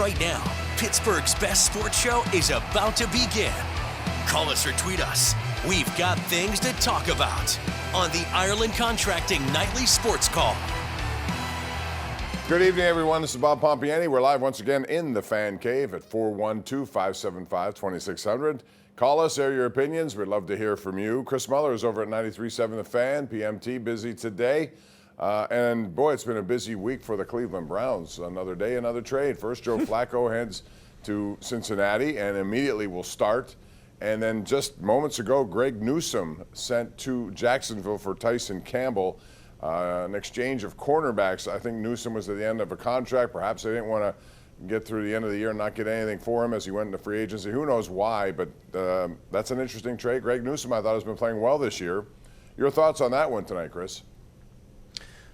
right now. Pittsburgh's best sports show is about to begin. Call us or tweet us. We've got things to talk about on the Ireland Contracting Nightly Sports Call. Good evening, everyone. This is Bob Pompeani. We're live once again in the Fan Cave at 412-575-2600. Call us, air your opinions. We'd love to hear from you. Chris Mueller is over at 93.7 The Fan, PMT, busy today. And boy, it's been a busy week for the Cleveland Browns. Another day, another trade. First, Joe Flacco heads to Cincinnati and immediately will start. And then just moments ago, Greg Newsome sent to Jacksonville for Tyson Campbell. An exchange of cornerbacks. I think Newsome was at the end of a contract. Perhaps they didn't want to get through the end of the year and not get anything for him as he went into free agency. Who knows why, but that's an interesting trade. Greg Newsome, I thought, has been playing well this year. Your thoughts on that one tonight, Chris?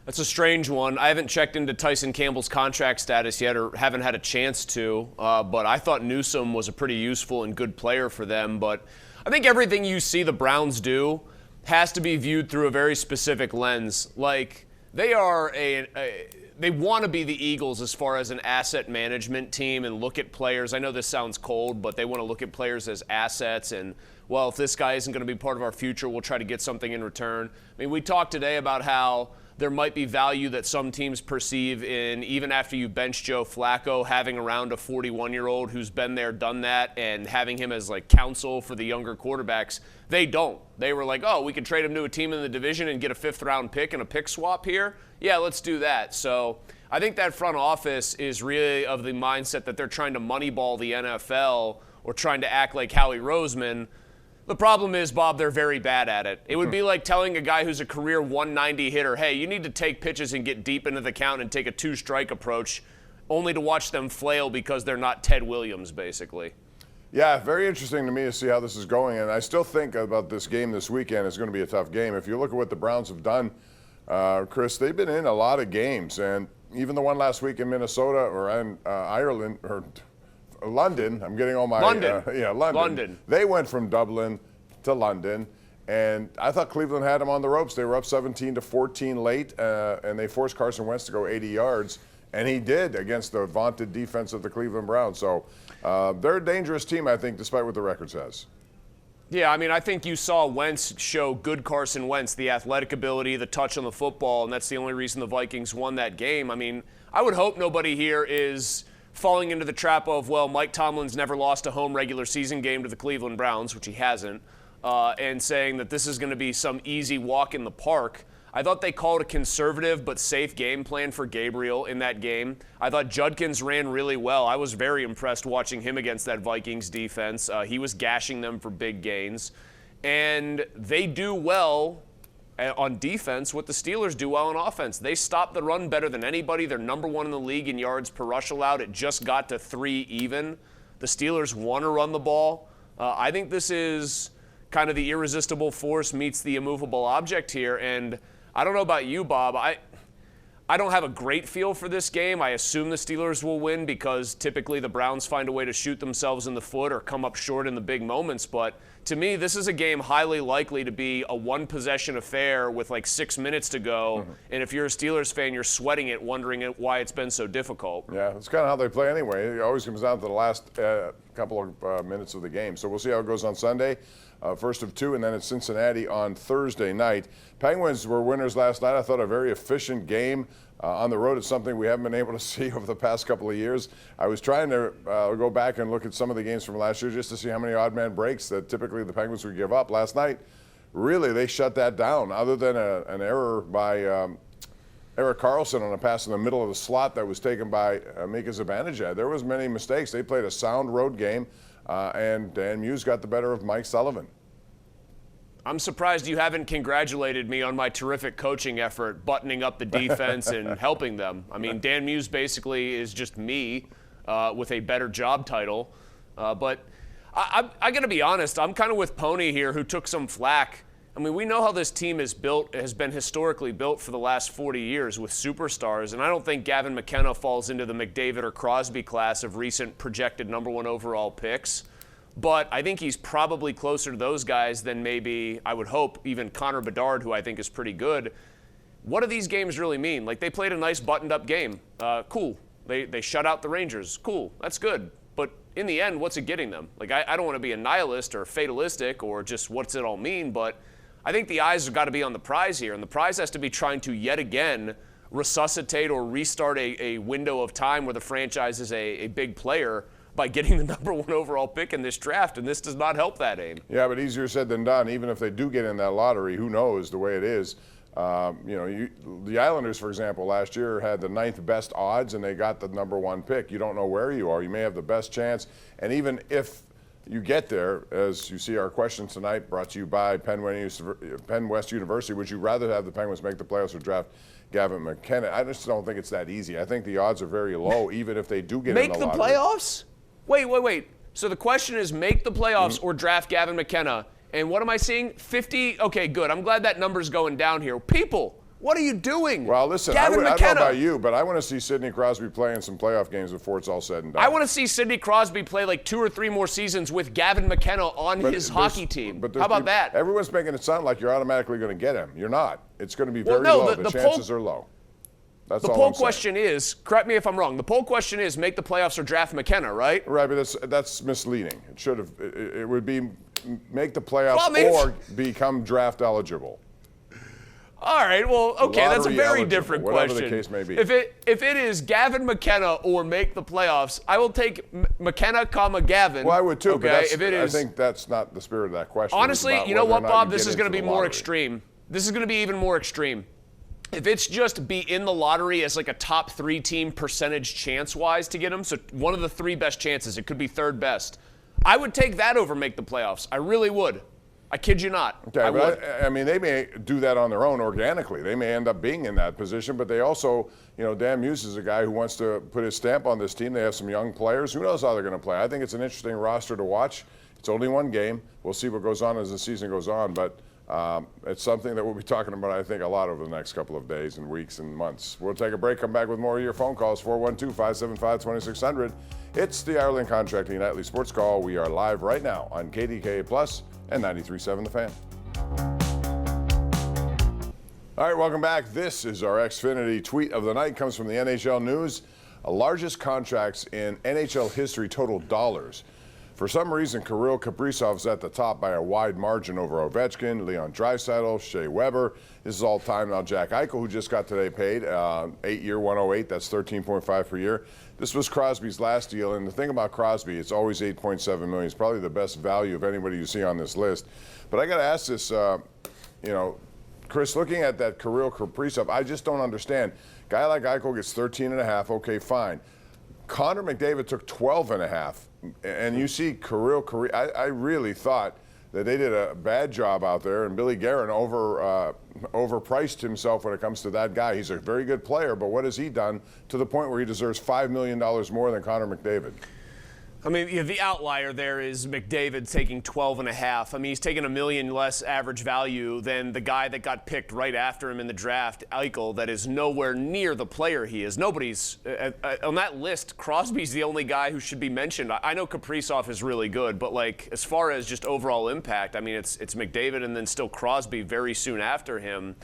That's a strange one. I haven't checked into Tyson Campbell's contract status yet, or haven't had a chance to, but I thought Newsome was a pretty useful and good player for them. But I think everything you see the Browns do has to be viewed through a very specific lens. Like, they are they want to be the Eagles as far as an asset management team and look at players. I know this sounds cold, but they want to look at players as assets and, well, if this guy isn't going to be part of our future, we'll try to get something in return. I mean, we talked today about how there might be value that some teams perceive in, even after you bench Joe Flacco, having around a 41-year-old who's been there, done that, and having him as like counsel for the younger quarterbacks. They don't. They were like, oh, we could trade him to a team in the division and get a fifth-round pick and a pick swap here? Yeah, let's do that. So I think that front office is really of the mindset that they're trying to moneyball the NFL or trying to act like Howie Roseman. The problem is, Bob, they're very bad at it. It would be like telling a guy who's a career 190 hitter, hey, you need to take pitches and get deep into the count and take a two-strike approach, only to watch them flail because they're not Ted Williams, basically. Yeah, very interesting to me to see how this is going, and I still think about this game this weekend is going to be a tough game. If you look at what the Browns have done, Chris, they've been in a lot of games, and even the one last week in Minnesota or in Ireland or London, I'm getting all my London. London. They went from Dublin to London, and I thought Cleveland had them on the ropes. They were up 17-14 late, and they forced Carson Wentz to go 80 yards, and he did against the vaunted defense of the Cleveland Browns. So they're a dangerous team, I think, despite what the record says. Yeah, I mean, I think you saw Wentz show good Carson Wentz, the athletic ability, the touch on the football, and that's the only reason the Vikings won that game. I mean, I would hope nobody here is falling into the trap of, well, Mike Tomlin's never lost a home regular season game to the Cleveland Browns, which he hasn't, and saying that this is going to be some easy walk in the park. I thought they called a conservative but safe game plan for Gabriel in that game. I thought Judkins ran really well. I was very impressed watching him against that Vikings defense. He was gashing them for big gains. And they do well on defense what the Steelers do well on offense. They stop the run better than anybody. They're number one in the league in yards per rush allowed. It just got to 3 even. The Steelers want to run the ball. I think this is kind of the irresistible force meets the immovable object here. And I don't know about you, Bob. I don't have a great feel for this game. I assume the Steelers will win because typically the Browns find a way to shoot themselves in the foot or come up short in the big moments. But to me, this is a game highly likely to be a one-possession affair with like 6 minutes to go. Mm-hmm. And if you're a Steelers fan, you're sweating it, wondering why it's been so difficult. Yeah, that's kind of how they play anyway. It always comes down to the last couple of minutes of the game. So we'll see how it goes on Sunday. First of 2, and then it's Cincinnati on Thursday night. Penguins were winners last night. I thought a very efficient game. On the road, it's something we haven't been able to see over the past couple of years. I was trying to go back and look at some of the games from last year just to see how many odd man breaks that typically the Penguins would give up. Last night, really, they shut that down. Other than an error by Erik Karlsson on a pass in the middle of the slot that was taken by Mika Zibanejad, there was many mistakes. They played a sound road game, and Dan Muse got the better of Mike Sullivan. I'm surprised you haven't congratulated me on my terrific coaching effort, buttoning up the defense and helping them. I mean, Dan Muse basically is just me with a better job title. But I got to be honest, I'm kind of with Pony here, who took some flack. I mean, we know how this team is built, has been historically built for the last 40 years with superstars, and I don't think Gavin McKenna falls into the McDavid or Crosby class of recent projected number 1 overall picks. But I think he's probably closer to those guys than maybe, I would hope, even Connor Bedard, who I think is pretty good. What do these games really mean? Like, they played a nice buttoned-up game. Cool. They shut out the Rangers. Cool, that's good. But in the end, what's it getting them? Like, I don't want to be a nihilist or fatalistic or just what's it all mean, but I think the eyes have got to be on the prize here, and the prize has to be trying to yet again resuscitate or restart a window of time where the franchise is a big player by getting the number 1 overall pick in this draft, and this does not help that aim. Yeah, but easier said than done. Even if they do get in that lottery, who knows the way it is. The Islanders, for example, last year had the 9th best odds, and they got the number 1 pick. You don't know where you are. You may have the best chance, and even if you get there, as you see our question tonight, brought to you by Penn West University, would you rather have the Penguins make the playoffs or draft Gavin McKenna? I just don't think it's that easy. I think the odds are very low, even if they do get in the lottery. Make the playoffs? Wait. So the question is make the playoffs or draft Gavin McKenna. And what am I seeing? 50. Okay, good. I'm glad that number's going down here. People, what are you doing? Well, listen, I don't know about you, but I want to see Sidney Crosby play in some playoff games before it's all said and done. I want to see Sidney Crosby play like 2 or 3 more seasons with Gavin McKenna on his hockey team. How about that? Everyone's making it sound like you're automatically going to get him. You're not. It's going to be very low. The chances are low. That's all I'm saying. The poll question is, correct me if I'm wrong, the poll question is make the playoffs or draft McKenna, right? Right, but that's misleading. It would be make the playoffs or become draft eligible. All right, well, okay, that's a very different question. Whatever the case may be. If it is Gavin McKenna or make the playoffs, I will take McKenna, Gavin. Well, I would too, okay, but I think that's not the spirit of that question. Honestly, you know what, Bob? This is going to be more extreme. This is going to be even more extreme. If it's just be in the lottery as like a top 3 team percentage chance-wise to get him, so one of the 3 best chances, it could be 3rd best, I would take that over make the playoffs. I really would. I kid you not. Okay, but I mean, they may do that on their own organically. They may end up being in that position, but they also, Dan Muse is a guy who wants to put his stamp on this team. They have some young players. Who knows how they're going to play? I think it's an interesting roster to watch. It's only 1 game. We'll see what goes on as the season goes on, but it's something that we'll be talking about, I think, a lot over the next couple of days and weeks and months. We'll take a break, come back with more of your phone calls, 412-575-2600. It's the Ireland Contracting Nightly Sports Call. We are live right now on KDKA Plus and 93.7 The Fan. All right, welcome back. This is our Xfinity tweet of the night. Comes from the NHL News. Largest contracts in NHL history, total dollars. For some reason, Kirill Kaprizov's at the top by a wide margin over Ovechkin, Leon Draisaitl, Shea Weber. This is all time now. Jack Eichel, who just got today paid, 8-year, 108. That's 13.5 per year. This was Crosby's last deal, and the thing about Crosby, it's always 8.7 million. It's probably the best value of anybody you see on this list. But I got to ask this, Chris, looking at that Kirill Kaprizov, I just don't understand. Guy like Eichel gets 13.5. Okay, fine. Connor McDavid took 12.5. And you see Kirill, I really thought that they did a bad job out there, and Billy Guerin overpriced himself when it comes to that guy. He's a very good player, but what has he done to the point where he deserves $5 million more than Connor McDavid? I mean, the outlier there is McDavid taking 12.5. I mean, he's taking $1 million less average value than the guy that got picked right after him in the draft, Eichel, that is nowhere near the player he is. Nobody's on that list. Crosby's the only guy who should be mentioned. I know Kaprizov is really good, but like as far as just overall impact, I mean, it's McDavid and then still Crosby very soon after him.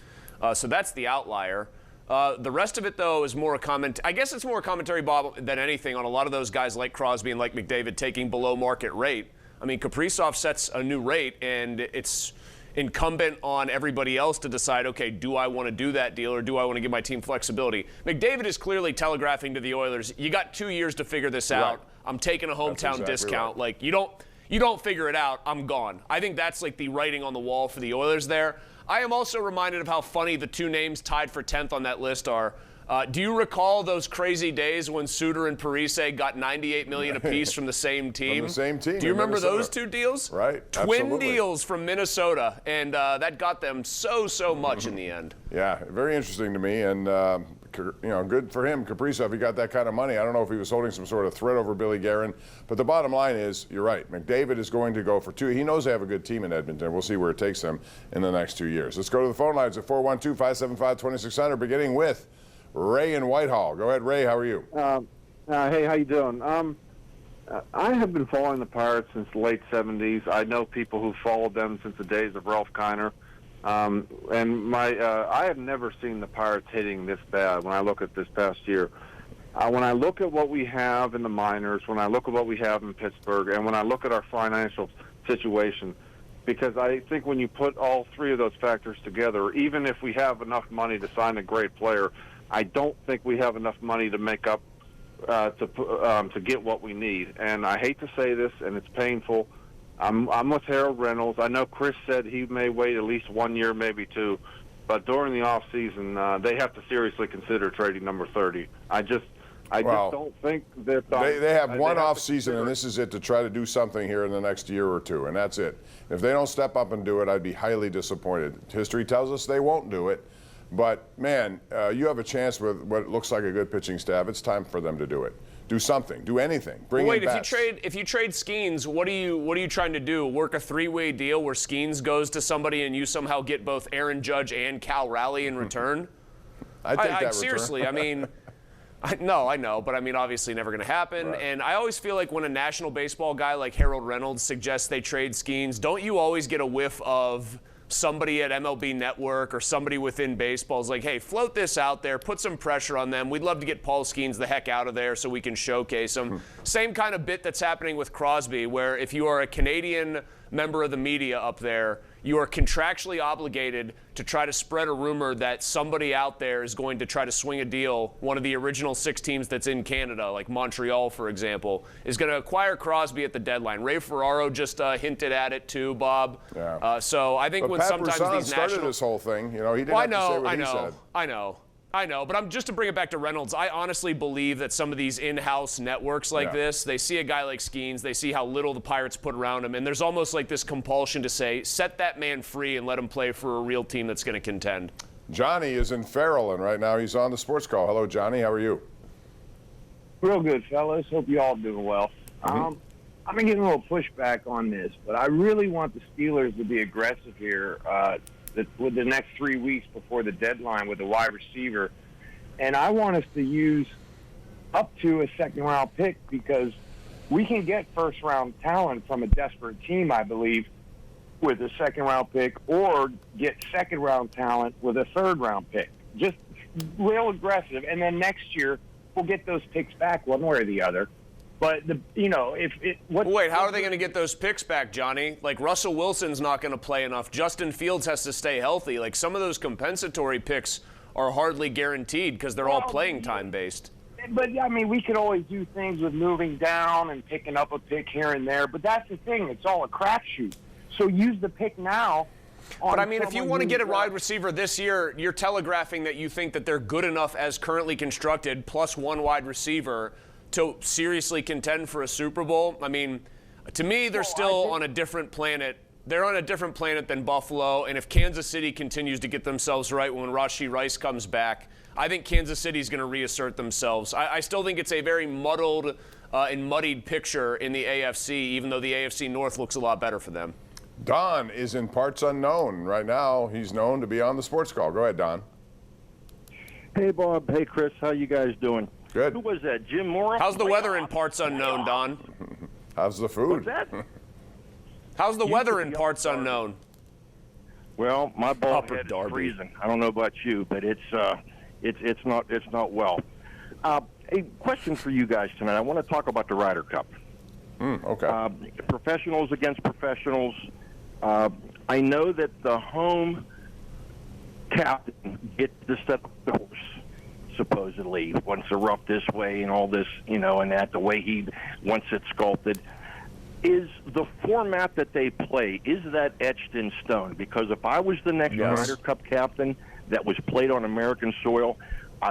So that's the outlier. The rest of it, though, is more a comment. I guess it's more a commentary, Bob, than anything on a lot of those guys like Crosby and like McDavid taking below market rate. I mean, Kaprizov sets a new rate, and it's incumbent on everybody else to decide, okay, do I want to do that deal or do I want to give my team flexibility? McDavid is clearly telegraphing to the Oilers, you got 2 years to figure this out. Right. I'm taking a hometown discount. Right. Like, you don't figure it out, I'm gone. I think that's like the writing on the wall for the Oilers there. I am also reminded of how funny the 2 names tied for 10th on that list are. Do you recall those crazy days when Suter and Parise got $98 million apiece from the same team? From the same team. Do you remember those 2 deals? Right. Twin absolutely. deals from Minnesota, and that got them so much in the end. Yeah, very interesting to me, and good for him, Kaprizov. He got that kind of money. I don't know if he was holding some sort of threat over Billy Guerin, but the bottom line is, you're right. McDavid is going to go for 2. He knows they have a good team in Edmonton. We'll see where it takes them in the next 2 years. Let's go to the phone lines at 412-575-2600, beginning with Ray in Whitehall. Go ahead, Ray. How are you? Hey, how you doing? I have been following the Pirates since the late 70s. I know people who followed them since the days of Ralph Kiner. I have never seen the Pirates hitting this bad when I look at this past year. When I look at what we have in the minors, when I look at what we have in Pittsburgh, and when I look at our financial situation, because I think when you put all three of those factors together, even if we have enough money to sign a great player, I don't think we have enough money to make up to get what we need. And I hate to say this, and it's painful. I'm with Harold Reynolds. I know Chris said he may wait at least 1 year, maybe two, but during the off season, they have to seriously consider trading number 30. I just don't think that they have one off season, and this is it, to try to do something here in the next year or two, and that's it. If they don't step up and do it, I'd be highly disappointed. History tells us they won't do it, but man, you have a chance with what looks like a good pitching staff. It's time for them to do it. Do something. Do anything. Bring in bats. If you trade Skeens, what are you trying to do? Work a three-way deal where Skeens goes to somebody and you somehow get both Aaron Judge and Cal Raleigh in return? I take that return. Seriously, I mean. I know, but I mean, obviously never going to happen. Right. And I always feel like when a national baseball guy like Harold Reynolds suggests they trade Skeens, don't you always get a whiff of somebody at MLB Network or somebody within baseball is like, hey, float this out there, put some pressure on them. We'd love to get Paul Skeens the heck out of there so we can showcase him. Same kind of bit that's happening with Crosby, where if you are a Canadian member of the media up there, you are contractually obligated to try to spread a rumor that somebody out there is going to try to swing a deal. One of the original 6 teams that's in Canada, like Montreal, for example, is going to acquire Crosby at the deadline. Ray Ferraro just hinted at it too, Bob. Yeah. So I think but when Pat sometimes Brisson these started national... this whole thing. You know, he didn't have to say what he said. I know, but just to bring it back to Reynolds, I honestly believe that some of these in-house networks like this, they see a guy like Skeens, they see how little the Pirates put around him, and there's almost like this compulsion to say, set that man free and let him play for a real team that's going to contend. Johnny is in Farallon right now. He's on the sports call. Hello, Johnny. How are you? Real good, fellas. Hope you all doing well. I've been getting a little pushback on this, but I really want the Steelers to be aggressive here with the next 3 weeks before the deadline with a wide receiver. And I want us to use up to a second-round pick because we can get first-round talent from a desperate team, I believe, with a second-round pick, or get second-round talent with a third-round pick. Just real aggressive. And then next year, we'll get those picks back one way or the other. But, Wait, how are they going to get those picks back, Johnny? Like, Russell Wilson's not going to play enough. Justin Fields has to stay healthy. Like, some of those compensatory picks are hardly guaranteed because they're all playing time-based. But, I mean, we could always do things with moving down and picking up a pick here and there. But that's the thing. It's all a crapshoot. So use the pick now. But, I mean, if you want to get a wide receiver this year, you're telegraphing that you think that they're good enough as currently constructed, plus one wide receiver, to seriously contend for a Super Bowl. I mean, to me, they're still on a different planet. They're on a different planet than Buffalo, and if Kansas City continues to get themselves right when Rashee Rice comes back, I think Kansas City's going to reassert themselves. I still think it's a very muddled and muddied picture in the AFC, even though the AFC North looks a lot better for them. Don is in parts unknown right now. He's known to be on the sports call. Go ahead, Don. Hey, Bob. Hey, Chris. How you guys doing? Good. Who was that, Jim Morrow? How's the weather in parts unknown, Don? How's the food? What's that? How's the weather in parts unknown? Well, my bald Upper head is Darby. freezing. I don't know about you, but it's not well. A question for you guys tonight. I want to talk about the Ryder Cup. Okay. Professionals against professionals. I know that the home captain gets to set up the horse, supposedly, once a rough this way and all this, and that the way he wants it sculpted. Is the format that they play, is that etched in stone? Because if I was the next Ryder Cup captain that was played on American soil,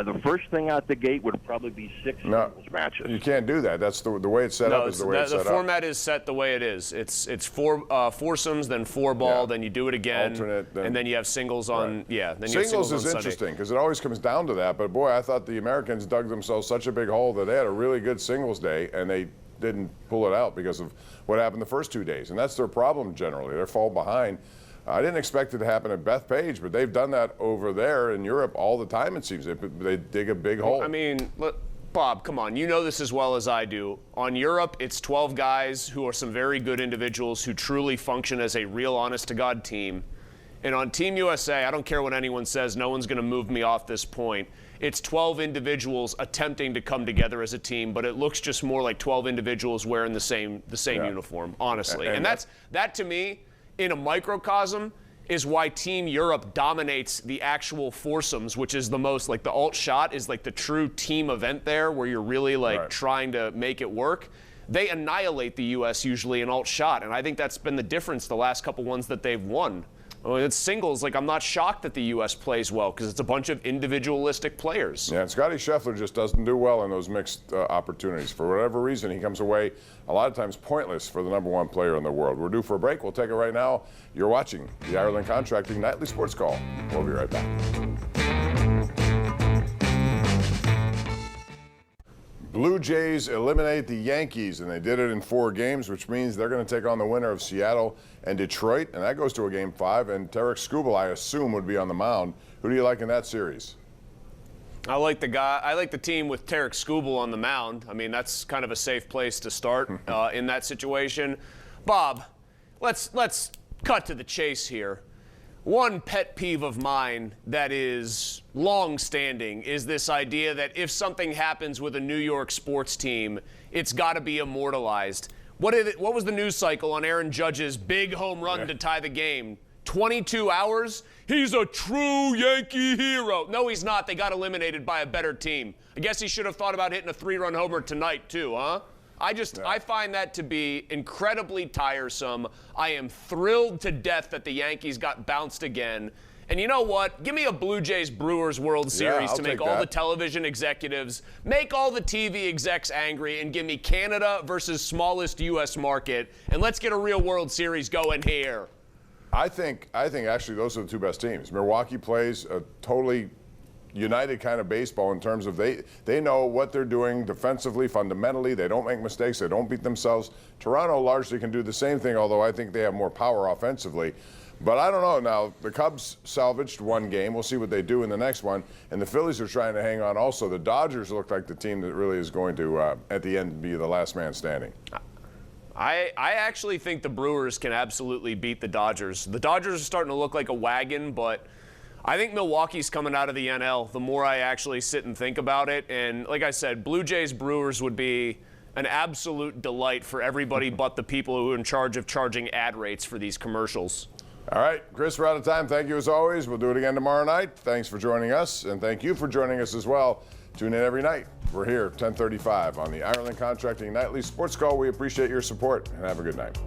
the first thing out the gate would probably be 6 singles matches. You can't do that. That's the way it's set up. Is the way it's set up. The format is set the way it is. It's foursomes, then four ball, then you do it again, alternate, and then you have singles on. Right. Yeah, then you have singles singles is on interesting Sunday. because it always comes down to that. But boy, I thought the Americans dug themselves such a big hole that they had a really good singles day, and they didn't pull it out because of what happened the first 2 days, and that's their problem generally. They fall behind. I didn't expect it to happen at Bethpage, but they've done that over there in Europe all the time, it seems. They dig a big hole. I mean, Bob, come on. You know this as well as I do. On Europe, it's 12 guys who are some very good individuals who truly function as a real honest-to-God team. And on Team USA, I don't care what anyone says, no one's going to move me off this point. it's 12 individuals attempting to come together as a team, but it looks just more like 12 individuals wearing the same uniform, honestly. And that to me, in a microcosm, is why Team Europe dominates the actual foursomes, which is the most, like, the alt shot is like the true team event there where you're really trying to make it work. They annihilate the U.S. usually in alt shot, and I think that's been the difference the last couple ones that they've won. When it's singles, like, I'm not shocked that the U.S. plays well because it's a bunch of individualistic players. Yeah, and Scotty Scheffler just doesn't do well in those mixed opportunities. For whatever reason, he comes away a lot of times pointless for the #1 player in the world. We're due for a break. We'll take it right now. You're watching the Ireland Contracting Nightly Sports Call. We'll be right back. Blue Jays eliminate the Yankees, and they did it in 4 games, which means they're going to take on the winner of Seattle and Detroit, and that goes to a Game 5. And Tarek Skubal, I assume, would be on the mound. Who do you like in that series? I like the team with Tarek Skubal on the mound. I mean, that's kind of a safe place to start in that situation. Bob, let's cut to the chase here. One pet peeve of mine that is long-standing is this idea that if something happens with a New York sports team, it's got to be immortalized. What was the news cycle on Aaron Judge's big home run to tie the game? 22 hours? He's a true Yankee hero. No, he's not. They got eliminated by a better team. I guess he should have thought about hitting a 3-run homer tonight, too, huh? I find that to be incredibly tiresome. I am thrilled to death that the Yankees got bounced again. And you know what? Give me a Blue Jays Brewers World Series to make all the television executives, make all the TV execs angry, and give me Canada versus smallest U.S. market. And let's get a real World Series going here. I think actually those are the 2 best teams. Milwaukee plays a totally united kind of baseball in terms of they know what they're doing defensively, fundamentally. They don't make mistakes. They don't beat themselves. Toronto largely can do the same thing, although I think they have more power offensively. But I don't know. Now, the Cubs salvaged 1 game. We'll see what they do in the next one. And the Phillies are trying to hang on also. The Dodgers look like the team that really is going to, at the end, be the last man standing. I actually think the Brewers can absolutely beat the Dodgers. The Dodgers are starting to look like a wagon, but I think Milwaukee's coming out of the NL the more I actually sit and think about it. And like I said, Blue Jays Brewers would be an absolute delight for everybody but the people who are in charge of charging ad rates for these commercials. All right, Chris, we're out of time. Thank you as always. We'll do it again tomorrow night. Thanks for joining us, and thank you for joining us as well. Tune in every night. We're here 10:35 on the Ireland Contracting Nightly Sports Call. We appreciate your support, and have a good night.